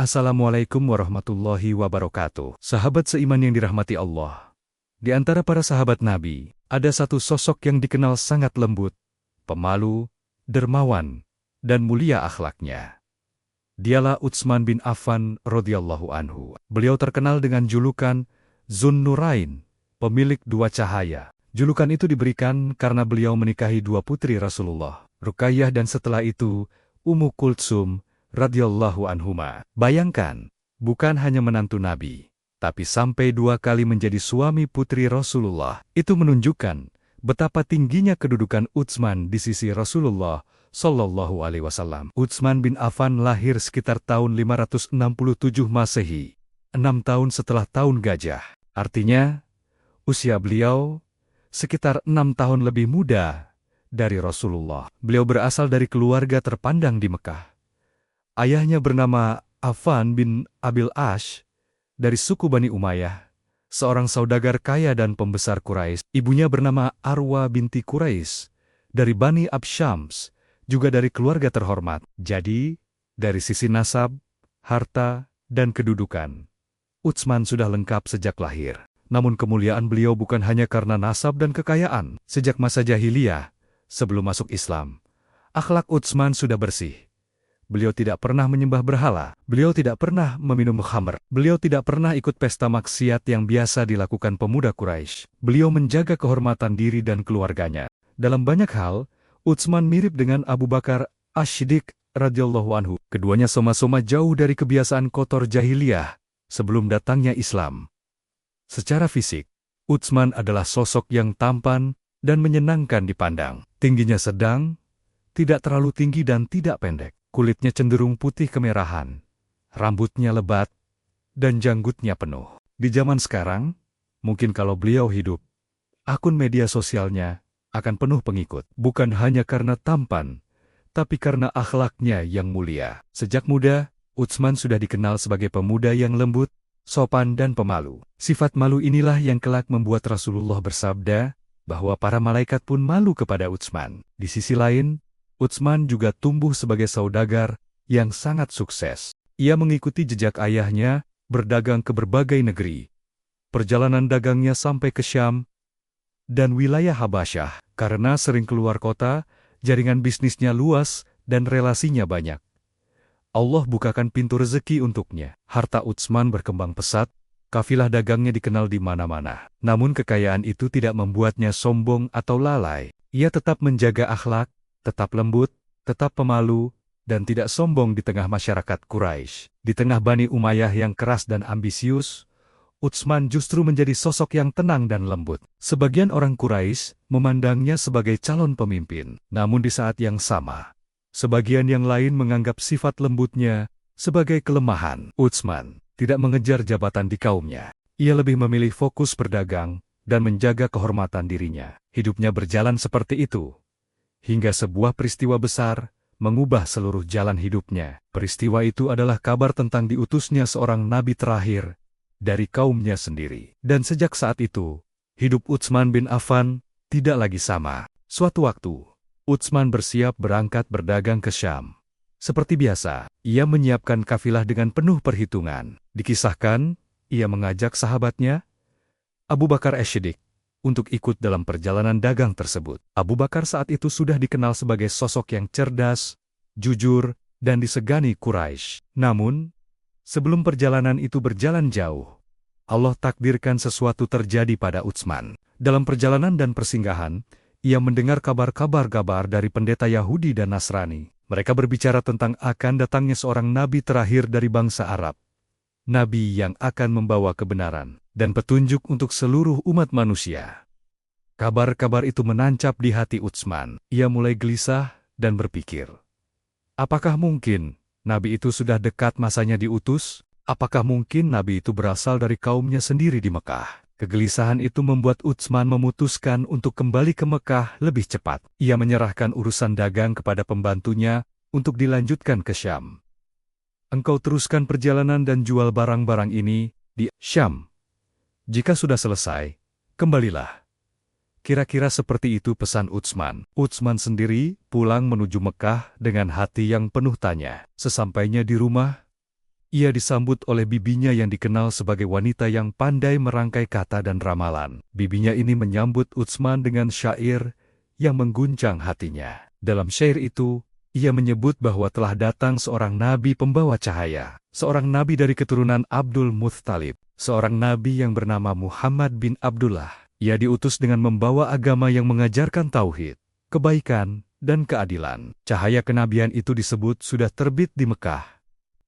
Assalamualaikum warahmatullahi wabarakatuh. Sahabat seiman yang dirahmati Allah. Di antara para sahabat Nabi, ada satu sosok yang dikenal sangat lembut, pemalu, dermawan, dan mulia akhlaknya. Dialah Utsman bin Affan radhiyallahu anhu. Beliau terkenal dengan julukan Zunnurain, pemilik dua cahaya. Julukan itu diberikan karena beliau menikahi dua putri Rasulullah, Ruqayyah dan setelah itu Ummu Kultsum radhiyallahu anhuma. Bayangkan, bukan hanya menantu Nabi, tapi sampai 2 kali menjadi suami putri Rasulullah. Itu menunjukkan betapa tingginya kedudukan Utsman di sisi Rasulullah Shallallahu Alaihi Wasallam. Utsman bin Affan lahir sekitar tahun 567 Masehi, 6 tahun setelah tahun gajah. Artinya, usia beliau sekitar 6 tahun lebih muda dari Rasulullah. Beliau berasal dari keluarga terpandang di Mekah. Ayahnya bernama Affan bin Abil Ash dari suku Bani Umayyah, seorang saudagar kaya dan pembesar Quraisy. Ibunya bernama Arwa binti Quraisy dari Bani Absyams, juga dari keluarga terhormat. Jadi, dari sisi nasab, harta, dan kedudukan, Utsman sudah lengkap sejak lahir. Namun kemuliaan beliau bukan hanya karena nasab dan kekayaan. Sejak masa jahiliyah, sebelum masuk Islam, akhlak Utsman sudah bersih. Beliau tidak pernah menyembah berhala, beliau tidak pernah meminum khamr, beliau tidak pernah ikut pesta maksiat yang biasa dilakukan pemuda Quraisy. Beliau menjaga kehormatan diri dan keluarganya. Dalam banyak hal, Utsman mirip dengan Abu Bakar Ash-Shiddiq radhiyallahu anhu. Keduanya sama-sama jauh dari kebiasaan kotor jahiliyah sebelum datangnya Islam. Secara fisik, Utsman adalah sosok yang tampan dan menyenangkan dipandang. Tingginya sedang, tidak terlalu tinggi dan tidak pendek. Kulitnya cenderung putih kemerahan, rambutnya lebat, dan janggutnya penuh. Di zaman sekarang, mungkin kalau beliau hidup, akun media sosialnya akan penuh pengikut. Bukan hanya karena tampan, tapi karena akhlaknya yang mulia. Sejak muda, Utsman sudah dikenal sebagai pemuda yang lembut, sopan dan pemalu. Sifat malu inilah yang kelak membuat Rasulullah bersabda bahwa para malaikat pun malu kepada Utsman. Di sisi lain, Utsman juga tumbuh sebagai saudagar yang sangat sukses. Ia mengikuti jejak ayahnya, berdagang ke berbagai negeri. Perjalanan dagangnya sampai ke Syam dan wilayah Habasyah. Karena sering keluar kota, jaringan bisnisnya luas dan relasinya banyak. Allah bukakan pintu rezeki untuknya. Harta Utsman berkembang pesat, kafilah dagangnya dikenal di mana-mana. Namun kekayaan itu tidak membuatnya sombong atau lalai. Ia tetap menjaga akhlak, tetap lembut, tetap pemalu, dan tidak sombong di tengah masyarakat Quraisy. Di tengah Bani Umayyah yang keras dan ambisius, Utsman justru menjadi sosok yang tenang dan lembut. Sebagian orang Quraisy memandangnya sebagai calon pemimpin. Namun di saat yang sama, sebagian yang lain menganggap sifat lembutnya sebagai kelemahan. Utsman tidak mengejar jabatan di kaumnya. Ia lebih memilih fokus berdagang dan menjaga kehormatan dirinya. Hidupnya berjalan seperti itu hingga sebuah peristiwa besar mengubah seluruh jalan hidupnya. Peristiwa itu adalah kabar tentang diutusnya seorang nabi terakhir dari kaumnya sendiri. Dan sejak saat itu, hidup Utsman bin Affan tidak lagi sama. Suatu waktu, Utsman bersiap berangkat berdagang ke Syam. Seperti biasa, ia menyiapkan kafilah dengan penuh perhitungan. Dikisahkan, ia mengajak sahabatnya, Abu Bakar Ash-Shiddiq, untuk ikut dalam perjalanan dagang tersebut. Abu Bakar saat itu sudah dikenal sebagai sosok yang cerdas, jujur, dan disegani Quraisy. Namun, sebelum perjalanan itu berjalan jauh, Allah takdirkan sesuatu terjadi pada Utsman. Dalam perjalanan dan persinggahan, ia mendengar kabar-kabar dari pendeta Yahudi dan Nasrani. Mereka berbicara tentang akan datangnya seorang nabi terakhir dari bangsa Arab. Nabi yang akan membawa kebenaran dan petunjuk untuk seluruh umat manusia. Kabar-kabar itu menancap di hati Utsman. Ia mulai gelisah dan berpikir, apakah mungkin nabi itu sudah dekat masanya diutus? Apakah mungkin nabi itu berasal dari kaumnya sendiri di Mekah? Kegelisahan itu membuat Utsman memutuskan untuk kembali ke Mekah lebih cepat. Ia menyerahkan urusan dagang kepada pembantunya untuk dilanjutkan ke Syam. Engkau teruskan perjalanan dan jual barang-barang ini di Syam. Jika sudah selesai, kembalilah. Kira-kira seperti itu pesan Utsman. Utsman sendiri pulang menuju Mekah dengan hati yang penuh tanya. Sesampainya di rumah, ia disambut oleh bibinya yang dikenal sebagai wanita yang pandai merangkai kata dan ramalan. Bibinya ini menyambut Utsman dengan syair yang mengguncang hatinya. Dalam syair itu, ia menyebut bahwa telah datang seorang nabi pembawa cahaya, seorang nabi dari keturunan Abdul Muththalib, seorang nabi yang bernama Muhammad bin Abdullah. Ia diutus dengan membawa agama yang mengajarkan tauhid, kebaikan, dan keadilan. Cahaya kenabian itu disebut sudah terbit di Mekah.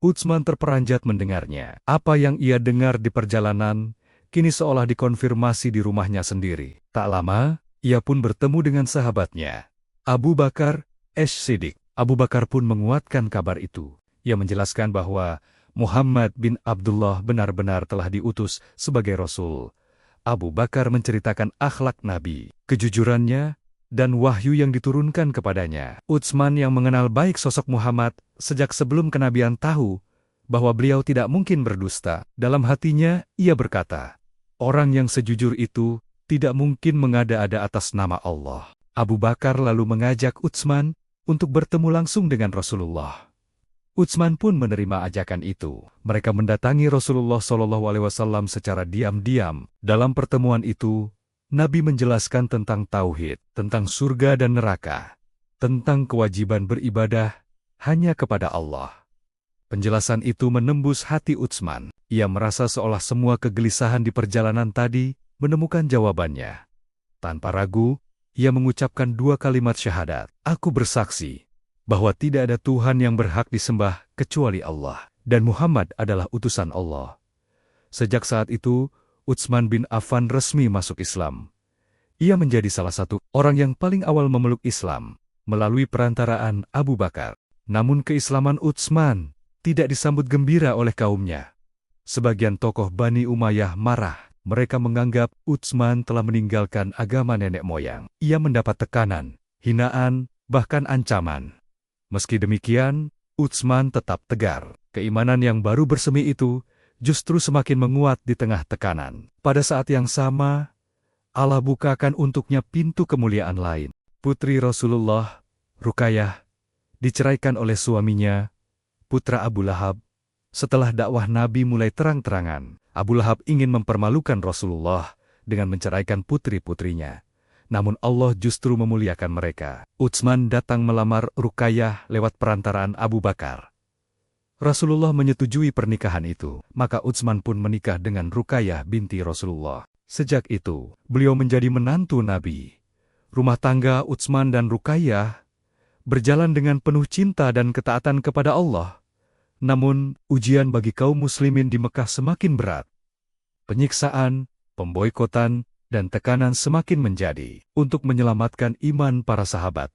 Utsman terperanjat mendengarnya. Apa yang ia dengar di perjalanan, kini seolah dikonfirmasi di rumahnya sendiri. Tak lama, ia pun bertemu dengan sahabatnya, Abu Bakar As-Siddiq. Abu Bakar pun menguatkan kabar itu. Ia menjelaskan bahwa Muhammad bin Abdullah benar-benar telah diutus sebagai Rasul. Abu Bakar menceritakan akhlak Nabi, kejujurannya, dan wahyu yang diturunkan kepadanya. Utsman yang mengenal baik sosok Muhammad sejak sebelum kenabian tahu bahwa beliau tidak mungkin berdusta. Dalam hatinya, ia berkata, orang yang sejujur itu tidak mungkin mengada-ada atas nama Allah. Abu Bakar lalu mengajak Utsman untuk bertemu langsung dengan Rasulullah. Utsman pun menerima ajakan itu. Mereka mendatangi Rasulullah SAW secara diam-diam. Dalam pertemuan itu, Nabi menjelaskan tentang tauhid, tentang surga dan neraka, tentang kewajiban beribadah hanya kepada Allah. Penjelasan itu menembus hati Utsman. Ia merasa seolah semua kegelisahan di perjalanan tadi menemukan jawabannya. Tanpa ragu, ia mengucapkan 2 kalimat syahadat. Aku bersaksi bahwa tidak ada Tuhan yang berhak disembah kecuali Allah, dan Muhammad adalah utusan Allah. Sejak saat itu, Utsman bin Affan resmi masuk Islam. Ia menjadi salah satu orang yang paling awal memeluk Islam melalui perantaraan Abu Bakar. Namun keislaman Utsman tidak disambut gembira oleh kaumnya. Sebagian tokoh Bani Umayyah marah. Mereka menganggap Utsman telah meninggalkan agama nenek moyang. Ia mendapat tekanan, hinaan, bahkan ancaman. Meski demikian, Utsman tetap tegar. Keimanan yang baru bersemi itu justru semakin menguat di tengah tekanan. Pada saat yang sama, Allah bukakan untuknya pintu kemuliaan lain. Putri Rasulullah, Ruqayyah, diceraikan oleh suaminya, putra Abu Lahab. Setelah dakwah Nabi mulai terang-terangan, Abu Lahab ingin mempermalukan Rasulullah dengan menceraikan putri-putrinya. Namun Allah justru memuliakan mereka. Utsman datang melamar Ruqayyah lewat perantaraan Abu Bakar. Rasulullah menyetujui pernikahan itu, maka Utsman pun menikah dengan Ruqayyah binti Rasulullah. Sejak itu, beliau menjadi menantu Nabi. Rumah tangga Utsman dan Ruqayyah berjalan dengan penuh cinta dan ketaatan kepada Allah. Namun, ujian bagi kaum muslimin di Mekah semakin berat. Penyiksaan, pemboikotan, dan tekanan semakin menjadi. Untuk menyelamatkan iman para sahabat,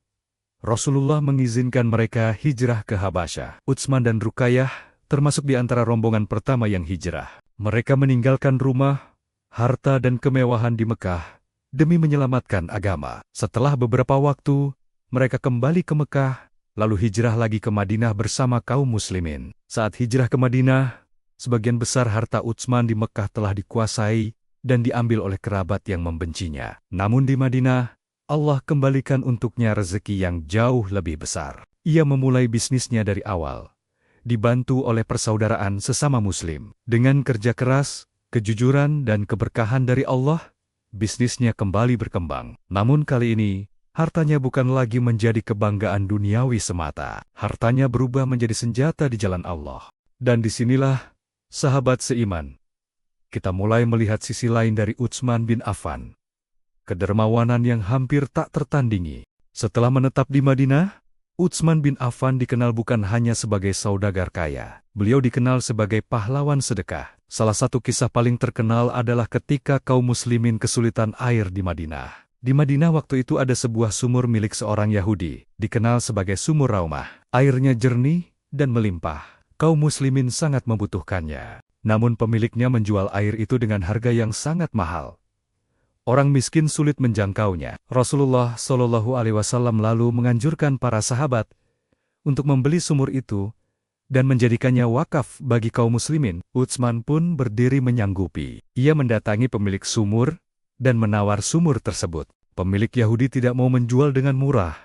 Rasulullah mengizinkan mereka hijrah ke Habasyah. Utsman dan Ruqayyah termasuk di antara rombongan pertama yang hijrah. Mereka meninggalkan rumah, harta dan kemewahan di Mekah demi menyelamatkan agama. Setelah beberapa waktu, mereka kembali ke Mekah, lalu hijrah lagi ke Madinah bersama kaum muslimin. Saat hijrah ke Madinah, sebagian besar harta Utsman di Mekah telah dikuasai dan diambil oleh kerabat yang membencinya. Namun di Madinah, Allah kembalikan untuknya rezeki yang jauh lebih besar. Ia memulai bisnisnya dari awal, dibantu oleh persaudaraan sesama muslim. Dengan kerja keras, kejujuran dan keberkahan dari Allah, bisnisnya kembali berkembang. Namun kali ini, hartanya bukan lagi menjadi kebanggaan duniawi semata. Hartanya berubah menjadi senjata di jalan Allah. Dan disinilah, sahabat seiman, kita mulai melihat sisi lain dari Utsman bin Affan. Kedermawanan yang hampir tak tertandingi. Setelah menetap di Madinah, Utsman bin Affan dikenal bukan hanya sebagai saudagar kaya. Beliau dikenal sebagai pahlawan sedekah. Salah satu kisah paling terkenal adalah ketika kaum muslimin kesulitan air di Madinah. Di Madinah waktu itu ada sebuah sumur milik seorang Yahudi, dikenal sebagai Sumur Raumah. Airnya jernih dan melimpah. Kaum muslimin sangat membutuhkannya. Namun pemiliknya menjual air itu dengan harga yang sangat mahal. Orang miskin sulit menjangkaunya. Rasulullah SAW lalu menganjurkan para sahabat untuk membeli sumur itu dan menjadikannya wakaf bagi kaum muslimin. Utsman pun berdiri menyanggupi. Ia mendatangi pemilik sumur dan menawar sumur tersebut. Pemilik Yahudi tidak mau menjual dengan murah.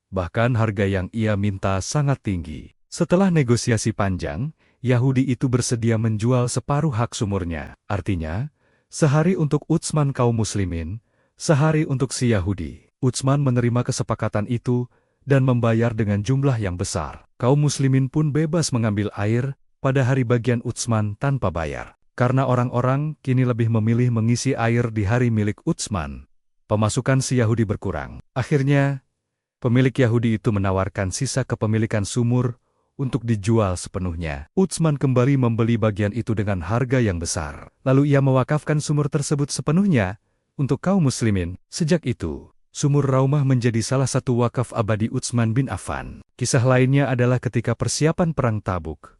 Bahkan harga yang ia minta sangat tinggi. Setelah negosiasi panjang, Yahudi itu bersedia menjual separuh hak sumurnya. Artinya, sehari untuk Utsman kaum muslimin, sehari untuk si Yahudi. Utsman menerima kesepakatan itu dan membayar dengan jumlah yang besar. Kaum muslimin pun bebas mengambil air pada hari bagian Utsman tanpa bayar. Karena orang-orang kini lebih memilih mengisi air di hari milik Utsman, pemasukan si Yahudi berkurang. Akhirnya, pemilik Yahudi itu menawarkan sisa kepemilikan sumur untuk dijual sepenuhnya. Utsman kembali membeli bagian itu dengan harga yang besar. Lalu ia mewakafkan sumur tersebut sepenuhnya untuk kaum muslimin. Sejak itu, sumur Raumah menjadi salah satu wakaf abadi Utsman bin Affan. Kisah lainnya adalah ketika persiapan perang Tabuk.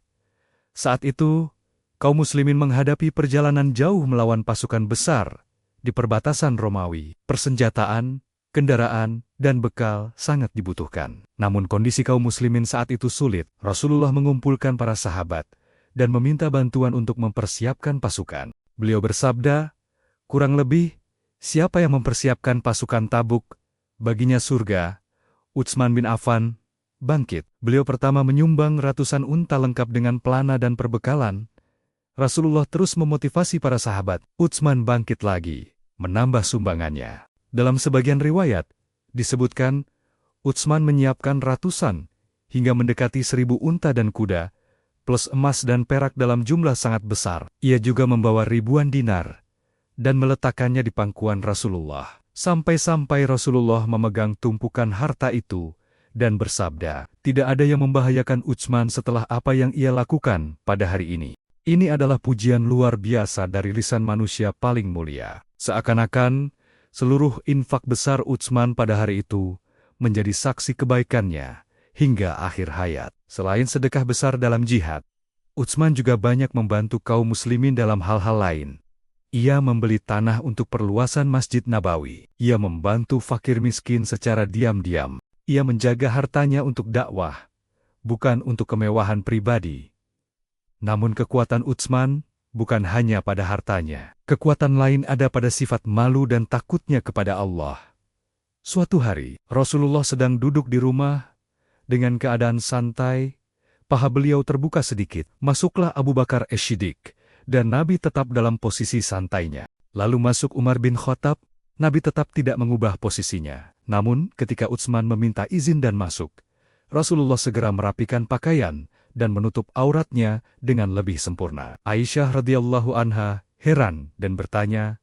Saat itu, kaum muslimin menghadapi perjalanan jauh melawan pasukan besar di perbatasan Romawi. Persenjataan, kendaraan, dan bekal sangat dibutuhkan. Namun kondisi kaum muslimin saat itu sulit. Rasulullah mengumpulkan para sahabat dan meminta bantuan untuk mempersiapkan pasukan. Beliau bersabda, kurang lebih, siapa yang mempersiapkan pasukan Tabuk, baginya surga. Utsman bin Affan bangkit. Beliau pertama menyumbang ratusan unta lengkap dengan pelana dan perbekalan. Rasulullah terus memotivasi para sahabat. Utsman bangkit lagi, menambah sumbangannya. Dalam sebagian riwayat, disebutkan, Utsman menyiapkan ratusan, hingga mendekati 1000 unta dan kuda, plus emas dan perak dalam jumlah sangat besar. Ia juga membawa ribuan dinar, dan meletakkannya di pangkuan Rasulullah. Sampai-sampai Rasulullah memegang tumpukan harta itu, dan bersabda, tidak ada yang membahayakan Utsman setelah apa yang ia lakukan pada hari ini. Ini adalah pujian luar biasa dari lisan manusia paling mulia. Seakan-akan, seluruh infak besar Utsman pada hari itu menjadi saksi kebaikannya hingga akhir hayat. Selain sedekah besar dalam jihad, Utsman juga banyak membantu kaum muslimin dalam hal-hal lain. Ia membeli tanah untuk perluasan Masjid Nabawi. Ia membantu fakir miskin secara diam-diam. Ia menjaga hartanya untuk dakwah, bukan untuk kemewahan pribadi. Namun kekuatan Utsman bukan hanya pada hartanya. Kekuatan lain ada pada sifat malu dan takutnya kepada Allah. Suatu hari, Rasulullah sedang duduk di rumah, dengan keadaan santai, paha beliau terbuka sedikit. Masuklah Abu Bakar As-Siddiq, dan Nabi tetap dalam posisi santainya. Lalu masuk Umar bin Khattab, Nabi tetap tidak mengubah posisinya. Namun, ketika Utsman meminta izin dan masuk, Rasulullah segera merapikan pakaian dan menutup auratnya dengan lebih sempurna. Aisyah radhiyallahu anha heran dan bertanya,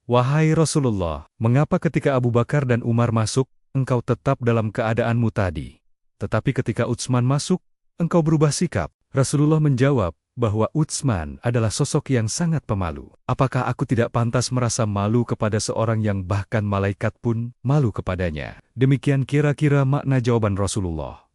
"Wahai Rasulullah, mengapa ketika Abu Bakar dan Umar masuk, engkau tetap dalam keadaanmu tadi? Tetapi ketika Utsman masuk, engkau berubah sikap?" Rasulullah menjawab bahwa Utsman adalah sosok yang sangat pemalu. Apakah aku tidak pantas merasa malu kepada seorang yang bahkan malaikat pun malu kepadanya? Demikian kira-kira makna jawaban Rasulullah.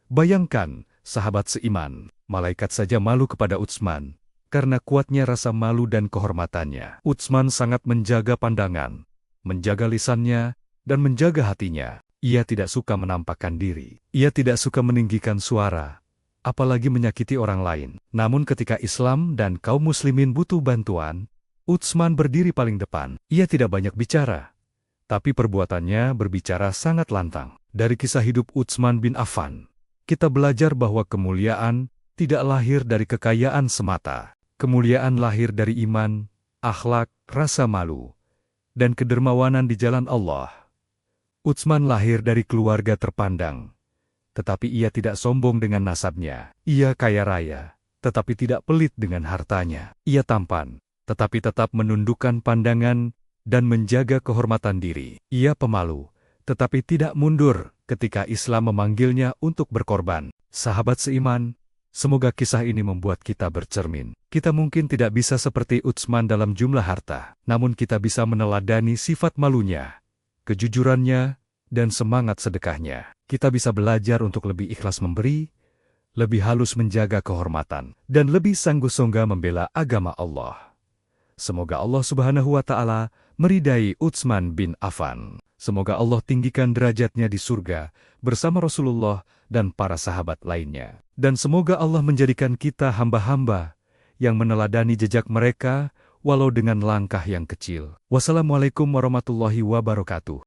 Bayangkan, sahabat seiman, malaikat saja malu kepada Utsman, karena kuatnya rasa malu dan kehormatannya. Utsman sangat menjaga pandangan, menjaga lisannya, dan menjaga hatinya. Ia tidak suka menampakkan diri. Ia tidak suka meninggikan suara, apalagi menyakiti orang lain. Namun ketika Islam dan kaum muslimin butuh bantuan, Utsman berdiri paling depan. Ia tidak banyak bicara, tapi perbuatannya berbicara sangat lantang. Dari kisah hidup Utsman bin Affan, kita belajar bahwa kemuliaan tidak lahir dari kekayaan semata. Kemuliaan lahir dari iman, akhlak, rasa malu, dan kedermawanan di jalan Allah. Utsman lahir dari keluarga terpandang, tetapi ia tidak sombong dengan nasabnya. Ia kaya raya, tetapi tidak pelit dengan hartanya. Ia tampan, tetapi tetap menundukkan pandangan dan menjaga kehormatan diri. Ia pemalu, tetapi tidak mundur ketika Islam memanggilnya untuk berkorban. Sahabat seiman, semoga kisah ini membuat kita bercermin. Kita mungkin tidak bisa seperti Utsman dalam jumlah harta, namun kita bisa meneladani sifat malunya, kejujurannya, dan semangat sedekahnya. Kita bisa belajar untuk lebih ikhlas memberi, lebih halus menjaga kehormatan, dan lebih sanggup-sanggup membela agama Allah. Semoga Allah Subhanahu wa Ta'ala meridai Utsman bin Affan. Semoga Allah tinggikan derajatnya di surga bersama Rasulullah dan para sahabat lainnya. Dan semoga Allah menjadikan kita hamba-hamba yang meneladani jejak mereka walau dengan langkah yang kecil. Wassalamualaikum warahmatullahi wabarakatuh.